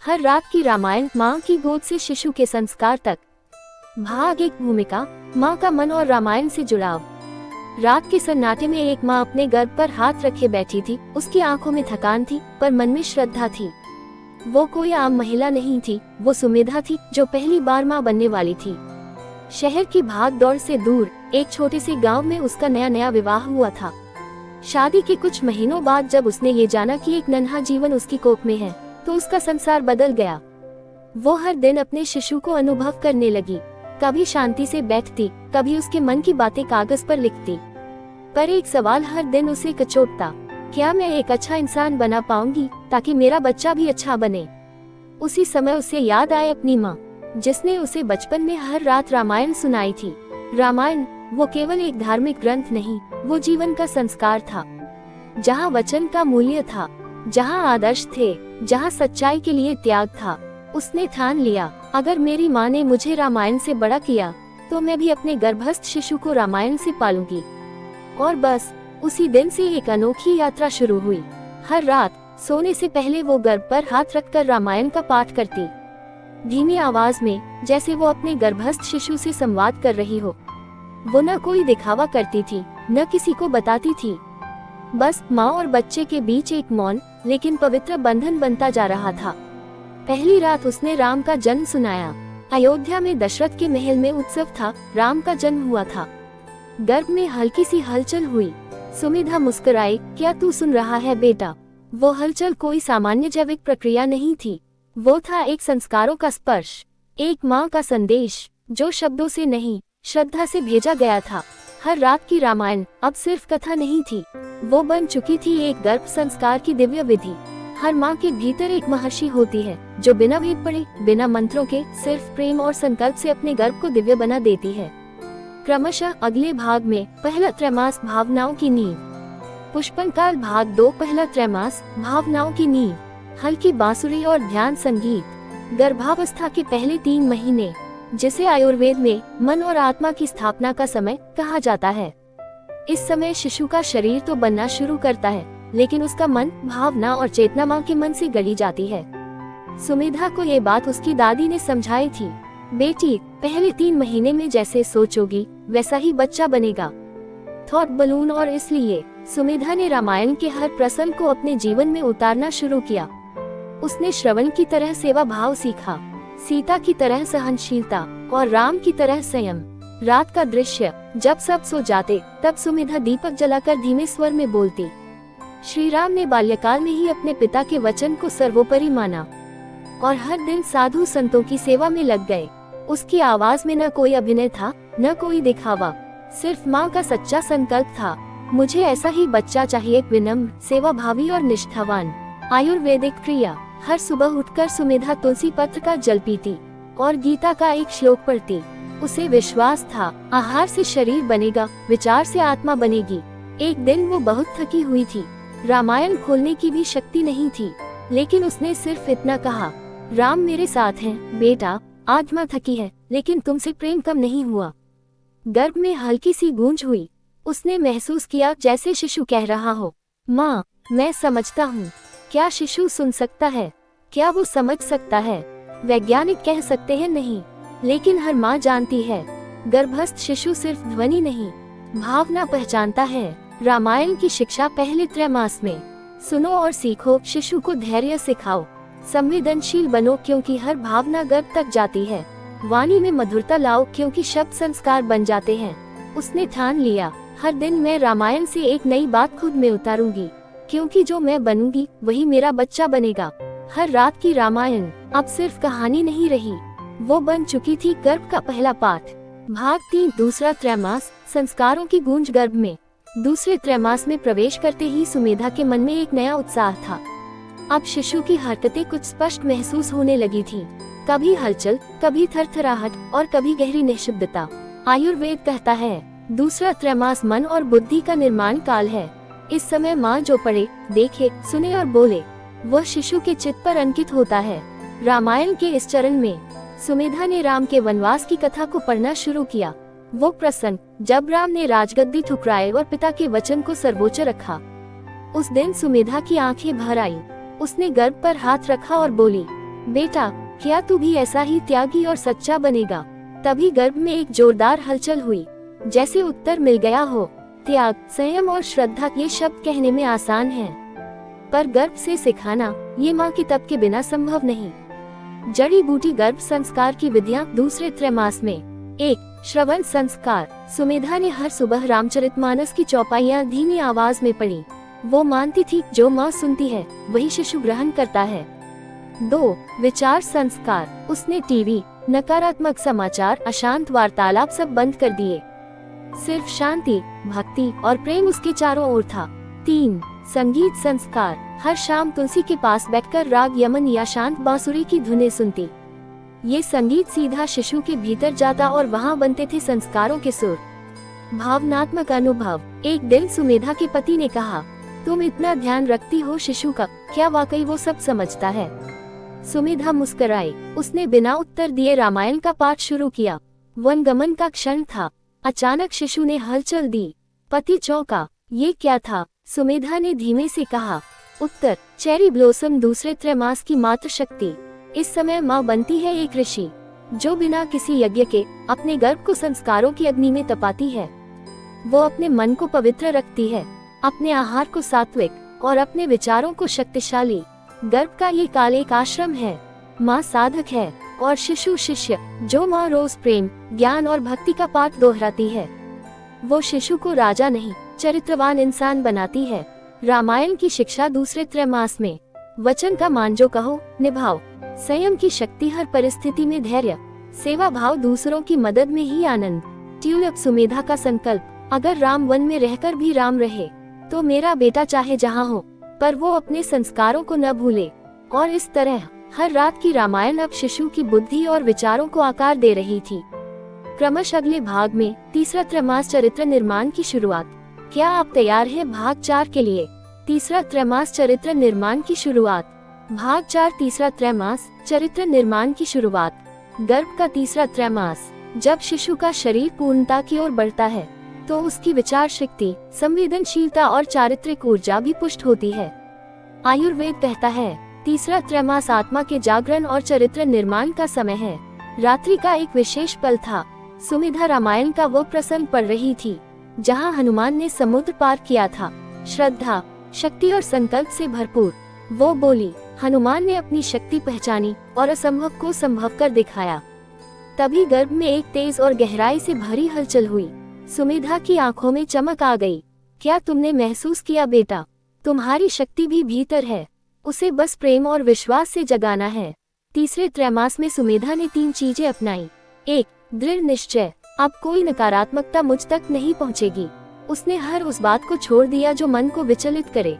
हर रात की रामायण, माँ की गोद से शिशु के संस्कार तक। भाग एक, भूमिका, माँ का मन और रामायण से जुड़ाव। रात के सन्नाटे में एक माँ अपने गर्भ पर हाथ रखे बैठी थी। उसकी आंखों में थकान थी, पर मन में श्रद्धा थी। वो कोई आम महिला नहीं थी, वो सुमेधा थी, जो पहली बार माँ बनने वाली थी। शहर की भाग दौड़ से दूर एक छोटे से गांव में उसका नया नया विवाह हुआ था। शादी के कुछ महीनों बाद जब उसने ये जाना कि एक नन्हा जीवन उसकी कोख में है, तो उसका संसार बदल गया। वो हर दिन अपने शिशु को अनुभव करने लगी। कभी शांति से बैठती, कभी उसके मन की बातें कागज पर लिखती। पर एक सवाल हर दिन उसे कचोटता, क्या मैं एक अच्छा इंसान बना पाऊंगी ताकि मेरा बच्चा भी अच्छा बने। उसी समय उसे याद आए अपनी माँ, जिसने उसे बचपन में हर रात रामायण सुनाई थी। रामायण वो केवल एक धार्मिक ग्रंथ नहीं, वो जीवन का संस्कार था, जहाँ वचन का मूल्य था, जहाँ आदर्श थे, जहाँ सच्चाई के लिए त्याग था। उसने ठान लिया, अगर मेरी माँ ने मुझे रामायण से बड़ा किया, तो मैं भी अपने गर्भस्थ शिशु को रामायण से पालूंगी। और बस उसी दिन से एक अनोखी यात्रा शुरू हुई। हर रात सोने से पहले वो गर्भ पर हाथ रखकर रामायण का पाठ करती, धीमी आवाज में, जैसे वो अपने गर्भस्थ शिशु से संवाद कर रही हो। वो न कोई दिखावा करती थी, न किसी को बताती थी। बस माँ और बच्चे के बीच एक मौन लेकिन पवित्र बंधन बनता जा रहा था। पहली रात उसने राम का जन्म सुनाया। अयोध्या में दशरथ के महल में उत्सव था। राम का जन्म हुआ था। गर्भ में हल्की सी हलचल हुई। सुमेधा मुस्कुराई, क्या तू सुन रहा है बेटा? वो हलचल कोई सामान्य जैविक प्रक्रिया नहीं थी, वो था एक संस्कारों का स्पर्श, एक माँ का संदेश, जो शब्दों से नहीं, श्रद्धा से भेजा गया था। हर रात की रामायण अब सिर्फ कथा नहीं थी, वो बन चुकी थी एक गर्भ संस्कार की दिव्य विधि। हर माँ के भीतर एक महर्षि होती है, जो बिना भेद पढ़े, बिना मंत्रों के, सिर्फ प्रेम और संकल्प से अपने गर्भ को दिव्य बना देती है। क्रमशः अगले भाग में पहला त्रैमास, भावनाओं की नींव। पुष्पन काल भाग 2, पहला त्रैमास, भावनाओं की नींव। हल्की बांसुरी और ध्यान संगीत। गर्भावस्था के पहले 3 महीने, जिसे आयुर्वेद में मन और आत्मा की स्थापना का समय कहा जाता है। इस समय शिशु का शरीर तो बनना शुरू करता है, लेकिन उसका मन, भावना और चेतना माँ के मन से गढ़ी जाती है। सुमेधा को ये बात उसकी दादी ने समझाई थी, बेटी, पहले 3 महीने में जैसे सोचोगी वैसा ही बच्चा बनेगा। Thought balloon. और इसलिए सुमेधा ने रामायण के हर प्रसंग को अपने जीवन में उतारना शुरू किया। उसने श्रवण की तरह सेवा भाव सीखा, सीता की तरह सहनशीलता और राम की तरह संयम। रात का दृश्य, जब सब सो जाते, तब सुमेधा दीपक जलाकर धीमे स्वर में बोलती। श्री राम ने बाल्यकाल में ही अपने पिता के वचन को सर्वोपरि माना और हर दिन साधु संतों की सेवा में लग गए। उसकी आवाज में न कोई अभिनय था, न कोई दिखावा, सिर्फ माँ का सच्चा संकल्प था, मुझे ऐसा ही बच्चा चाहिए, विनम्र, सेवाभावी और निष्ठावान। आयुर्वेदिक क्रिया। हर सुबह उठकर सुमेधा तुलसी पत्र का जल पीती और गीता का एक श्लोक पढ़ती। उसे विश्वास था, आहार से शरीर बनेगा, विचार से आत्मा बनेगी। एक दिन वो बहुत थकी हुई थी, रामायण खोलने की भी शक्ति नहीं थी, लेकिन उसने सिर्फ इतना कहा, राम मेरे साथ हैं, बेटा, आज माँ थकी है, लेकिन तुमसे प्रेम कम नहीं हुआ। गर्भ में हल्की सी गूंज हुई। उसने महसूस किया जैसे शिशु कह रहा हो, माँ, मैं समझता हूँ। क्या शिशु सुन सकता है? क्या वो समझ सकता है? वैज्ञानिक कह सकते हैं नहीं, लेकिन हर माँ जानती है, गर्भस्थ शिशु सिर्फ ध्वनि नहीं, भावना पहचानता है। रामायण की शिक्षा पहले त्रैमास में। सुनो और सीखो, शिशु को धैर्य सिखाओ, संवेदनशील बनो क्योंकि हर भावना गर्भ तक जाती है। वाणी में मधुरता लाओ क्योंकि शब्द संस्कार बन जाते हैं। उसने ठान लिया, हर दिन मैं रामायण से एक नई बात खुद में उतारूंगी, क्योंकि जो मैं बनूंगी वही मेरा बच्चा बनेगा। हर रात की रामायण अब सिर्फ कहानी नहीं रही, वो बन चुकी थी गर्भ का पहला पाठ। भाग 3, दूसरा त्रैमास, संस्कारों की गूंज गर्भ में। दूसरे त्रैमास में प्रवेश करते ही सुमेधा के मन में एक नया उत्साह था। अब शिशु की हरकतें कुछ स्पष्ट महसूस होने लगी थी, कभी हलचल, कभी थरथराहट और कभी गहरी निःशब्दता। आयुर्वेद कहता है, दूसरा त्रैमास मन और बुद्धि का निर्माण काल है। इस समय माँ जो पढ़े, देखे, सुने और बोले, वह शिशु के चित्त पर अंकित होता है। रामायण के इस चरण में सुमेधा ने राम के वनवास की कथा को पढ़ना शुरू किया। वो प्रसंग जब राम ने राजगद्दी ठुकराई और पिता के वचन को सर्वोच्च रखा। उस दिन सुमेधा की आंखें भर आई। उसने गर्भ पर हाथ रखा और बोली, बेटा, क्या तू भी ऐसा ही त्यागी और सच्चा बनेगा? तभी गर्भ में एक जोरदार हलचल हुई, जैसे उत्तर मिल गया हो। त्याग, संयम और श्रद्धा ये शब्द कहने में आसान हैं, पर गर्भ से सिखाना ये माँ के तप के बिना संभव नहीं। जड़ी बूटी गर्भ संस्कार की विधियां दूसरे त्रैमास में। 1. श्रवण संस्कार। सुमेधा ने हर सुबह रामचरितमानस की चौपाइयां धीमी आवाज में पढ़ी। वो मानती थी जो माँ सुनती है वही शिशु ग्रहण करता है। 2. विचार संस्कार। उसने टीवी, नकारात्मक समाचार, अशांत वार्तालाप सब बंद कर दिए। सिर्फ शांति, भक्ति और प्रेम उसके चारों ओर था। 3. संगीत संस्कार। हर शाम तुलसी के पास बैठकर राग यमन या शांत बांसुरी की धुनें सुनती। ये संगीत सीधा शिशु के भीतर जाता और वहाँ बनते थे संस्कारों के सुर। भावनात्मक अनुभव। एक दिन सुमेधा के पति ने कहा, तुम इतना ध्यान रखती हो शिशु का, क्या वाकई वो सब समझता है? सुमेधा मुस्कुराई। उसने बिना उत्तर दिए रामायण का पाठ शुरू किया। वनगमन का क्षण था। अचानक शिशु ने हलचल दी। पति चौंका। ये क्या था? सुमेधा ने धीमे से कहा। उत्तर, चेरी ब्लॉसम, दूसरे त्रैमास की मात्र शक्ति। इस समय माँ बनती है एक ऋषि, जो बिना किसी यज्ञ के अपने गर्भ को संस्कारों की अग्नि में तपाती है। वो अपने मन को पवित्र रखती है, अपने आहार को सात्विक और अपने विचारों को शक्तिशाली। गर्भ का ये काल एक आश्रम है। माँ साधक है और शिशु शिष्य, जो माँ रोज प्रेम, ज्ञान और भक्ति का पाठ दोहराती है। वो शिशु को राजा नहीं, चरित्रवान इंसान बनाती है। रामायण की शिक्षा दूसरे त्रैमास में। वचन का मान जो कहो निभाओ। संयम की शक्ति, हर परिस्थिति में धैर्य। सेवा भाव, दूसरों की मदद में ही आनंद। ट्यूलिप। सुमेधा का संकल्प, अगर राम वन में रहकर भी राम रहे तो मेरा बेटा चाहे जहाँ हो, पर वो अपने संस्कारों को न भूले। और इस तरह हर रात की रामायण अब शिशु की बुद्धि और विचारों को आकार दे रही थी। क्रमश अगले भाग में तीसरा त्रैमास, चरित्र निर्माण की शुरुआत। क्या आप तैयार हैं भाग 4 के लिए? तीसरा त्रैमास, चरित्र निर्माण की शुरुआत। भाग 4, तीसरा त्रैमास, चरित्र निर्माण की शुरुआत। गर्भ का तीसरा त्रैमास। जब शिशु का शरीर पूर्णता की ओर बढ़ता है तो उसकी विचार शक्ति, संवेदनशीलता और चारित्रिक ऊर्जा भी पुष्ट होती है। आयुर्वेद कहता है तीसरा त्रैमास आत्मा के जागरण और चरित्र निर्माण का समय है। रात्रि का एक विशेष पल था। सुमेधा रामायण का वो प्रसंग पढ़ रही थी जहाँ हनुमान ने समुद्र पार किया था। श्रद्धा, शक्ति और संकल्प से भरपूर वो बोली। हनुमान ने अपनी शक्ति पहचानी और असंभव को संभव कर दिखाया। तभी गर्भ में एक तेज और गहराई से भरी हलचल हुई। सुमेधा की आंखों में चमक आ गई। क्या तुमने महसूस किया बेटा? तुम्हारी शक्ति भी भीतर है, उसे बस प्रेम और विश्वास से जगाना है। तीसरे त्रैमास में सुमेधा ने 3 चीजें अपनाई। 1. दृढ़ निश्चय, अब कोई नकारात्मकता मुझ तक नहीं पहुंचेगी। उसने हर उस बात को छोड़ दिया जो मन को विचलित करे।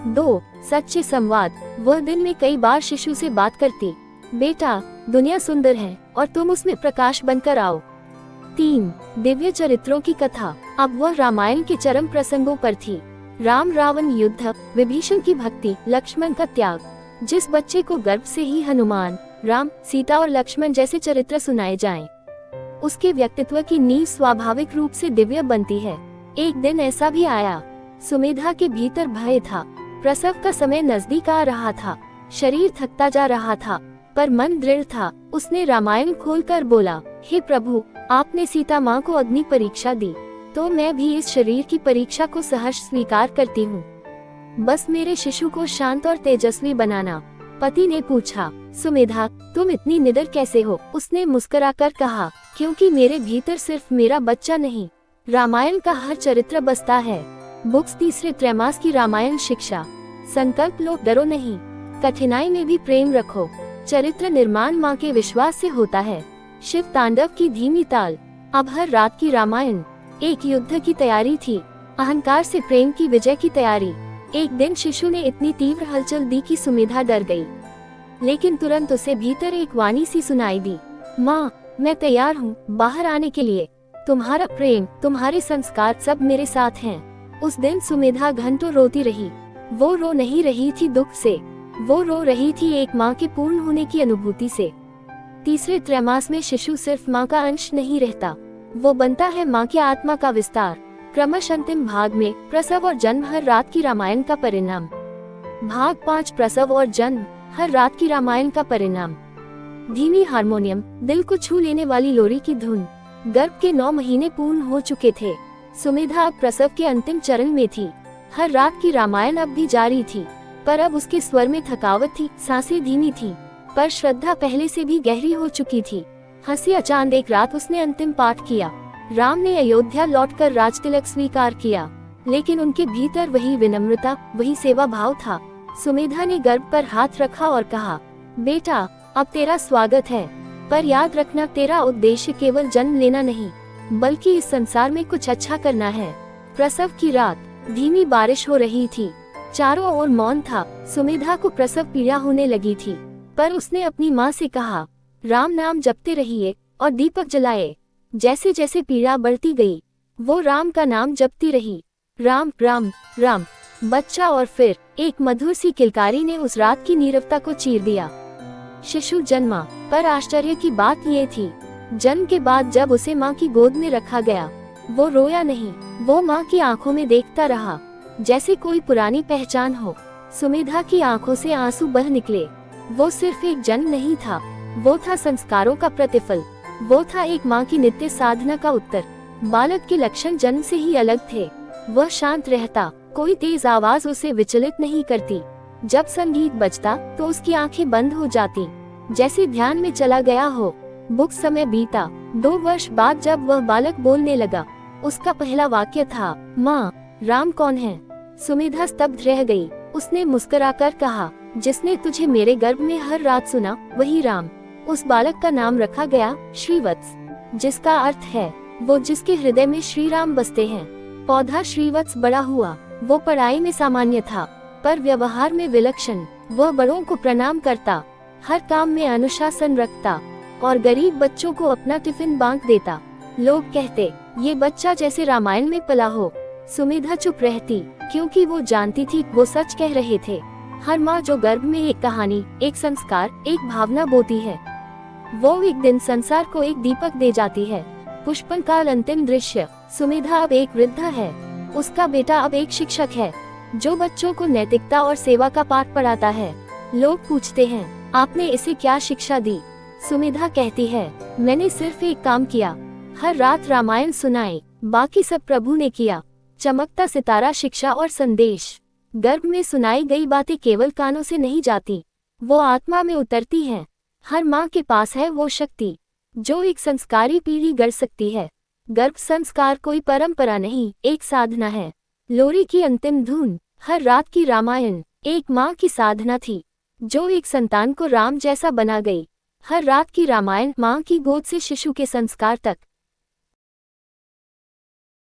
2. सच्चे संवाद, वह दिन में कई बार शिशु से बात करती, बेटा दुनिया सुंदर है और तुम उसमें प्रकाश बनकर आओ। 3. दिव्य चरित्रों की कथा, अब वह रामायण के चरम प्रसंगों पर थी। राम रावण युद्ध, विभीषण की भक्ति, लक्ष्मण का त्याग। जिस बच्चे को गर्भ से ही हनुमान, राम, सीता और लक्ष्मण जैसे चरित्र सुनाए जाएं, उसके व्यक्तित्व की नींव स्वाभाविक रूप से दिव्य बनती है। एक दिन ऐसा भी आया। सुमेधा के भीतर भय था। प्रसव का समय नजदीक आ रहा था। शरीर थकता जा रहा था, पर मन दृढ़ था। उसने रामायण खोलकर बोला, हे प्रभु, आपने सीता माँ को अग्नि परीक्षा दी, तो मैं भी इस शरीर की परीक्षा को सहर्ष स्वीकार करती हूँ। बस मेरे शिशु को शांत और तेजस्वी बनाना। पति ने पूछा, सुमेधा तुम इतनी निडर कैसे हो? उसने मुस्कुराकर कहा, क्योंकि मेरे भीतर सिर्फ मेरा बच्चा नहीं, रामायण का हर चरित्र बसता है। बुक्स, तीसरे त्रैमास की रामायण शिक्षा। संकल्प लो, डरो नहीं, कठिनाई में भी प्रेम रखो। चरित्र निर्माण माँ के विश्वास से होता है। शिव तांडव की धीमी ताल, अब हर रात की रामायण। एक युद्ध की तैयारी थी, अहंकार से प्रेम की विजय की तैयारी। एक दिन शिशु ने इतनी तीव्र हलचल दी कि सुमेधा डर गई, लेकिन तुरंत उसे भीतर एक वाणी सी सुनाई दी, माँ मैं तैयार हूँ बाहर आने के लिए। तुम्हारा प्रेम, तुम्हारे संस्कार सब मेरे साथ हैं। उस दिन सुमेधा घंटों रोती रही। वो रो नहीं रही थी दुख से, वो रो रही थी एक माँ के पूर्ण होने की अनुभूति से। तीसरे त्रैमास में शिशु सिर्फ माँ का अंश नहीं रहता, वो बनता है माँ की आत्मा का विस्तार। क्रमश अंतिम भाग में प्रसव और जन्म, हर रात की रामायण का परिणाम। भाग 5, प्रसव और जन्म। हर रात की रामायण का परिणाम। धीमी हारमोनियम, दिल को छू लेने वाली लोरी की धुन। गर्भ के 9 महीने पूर्ण हो चुके थे। सुमेधा अब प्रसव के अंतिम चरण में थी। हर रात की रामायण अब भी जारी थी, पर अब उसके स्वर में थकावट थी, सांसें धीमी थी, पर श्रद्धा पहले से भी गहरी हो चुकी थी। हंसिया चांद एक रात उसने अंतिम पाठ किया। राम ने अयोध्या लौटकर राजतिलक स्वीकार किया, लेकिन उनके भीतर वही विनम्रता, वही सेवा भाव था। सुमेधा ने गर्भ पर हाथ रखा और कहा, बेटा, अब तेरा स्वागत है, पर याद रखना तेरा उद्देश्य केवल जन्म लेना नहीं, बल्कि इस संसार में कुछ अच्छा करना है। प्रसव की रात, धीमी बारिश हो रही थी, चारों ओर मौन था। सुमेधा को प्रसव पीड़ा होने लगी थी, पर उसने अपनी माँ से कहा, राम नाम जपते रहिए और दीपक जलाए। जैसे जैसे पीड़ा बढ़ती गई, वो राम का नाम जपती रही, राम राम राम। बच्चा, और फिर एक मधुर सी किलकारी ने उस रात की नीरवता को चीर दिया। शिशु जन्मा, पर आश्चर्य की बात ये थी, जन्म के बाद जब उसे माँ की गोद में रखा गया, वो रोया नहीं। वो माँ की आंखों में देखता रहा, जैसे कोई पुरानी पहचान हो। सुमेधा की आंखों से आंसू बह निकले। वो सिर्फ एक जन्म नहीं था, वो था संस्कारों का प्रतिफल। वो था एक माँ की नित्य साधना का उत्तर। बालक के लक्षण जन्म से ही अलग थे। वह शांत रहता, कोई तेज आवाज उसे विचलित नहीं करती। जब संगीत बजता तो उसकी आंखें बंद हो जाती, जैसे ध्यान में चला गया हो। बुक समय बीता। 2 वर्ष बाद जब वह बालक बोलने लगा, उसका पहला वाक्य था, माँ, राम कौन है? सुमेधा स्तब्ध रह गई। उसने मुस्कुराकर कहा, जिसने तुझे मेरे गर्भ में हर रात सुना, वही राम। उस बालक का नाम रखा गया श्रीवत्स, जिसका अर्थ है वो जिसके हृदय में श्री राम बसते हैं। पौधा श्रीवत्स बड़ा हुआ। वो पढ़ाई में सामान्य था, पर व्यवहार में विलक्षण। वह बड़ों को प्रणाम करता, हर काम में अनुशासन रखता और गरीब बच्चों को अपना टिफिन बांट देता। लोग कहते, ये बच्चा जैसे रामायण में पला हो। सुमेधा चुप रहती, क्योंकि वो जानती थी वो सच कह रहे थे। हर माँ जो गर्भ में एक कहानी, एक संस्कार, एक भावना बोती है, वो एक दिन संसार को एक दीपक दे जाती है। पुष्पन काल अंतिम दृश्य। सुमेधा अब एक वृद्धा है, उसका बेटा अब एक शिक्षक है, जो बच्चों को नैतिकता और सेवा का पाठ पढ़ाता है। लोग पूछते हैं, आपने इसे क्या शिक्षा दी? सुमेधा कहती है, मैंने सिर्फ एक काम किया, हर रात रामायण सुनाई, बाकी सब प्रभु ने किया। चमकता सितारा शिक्षा और संदेश। गर्भ में सुनाई गई बातें केवल कानों से नहीं जाती, वो आत्मा में उतरती हैं। हर माँ के पास है वो शक्ति, जो एक संस्कारी पीढ़ी गढ़ सकती है। गर्भ संस्कार कोई परंपरा नहीं, एक साधना है। लोरी की अंतिम धुन, हर रात की रामायण, एक माँ की साधना थी, जो एक संतान को राम जैसा बना गई। हर रात की रामायण, माँ की गोद से शिशु के संस्कार तक।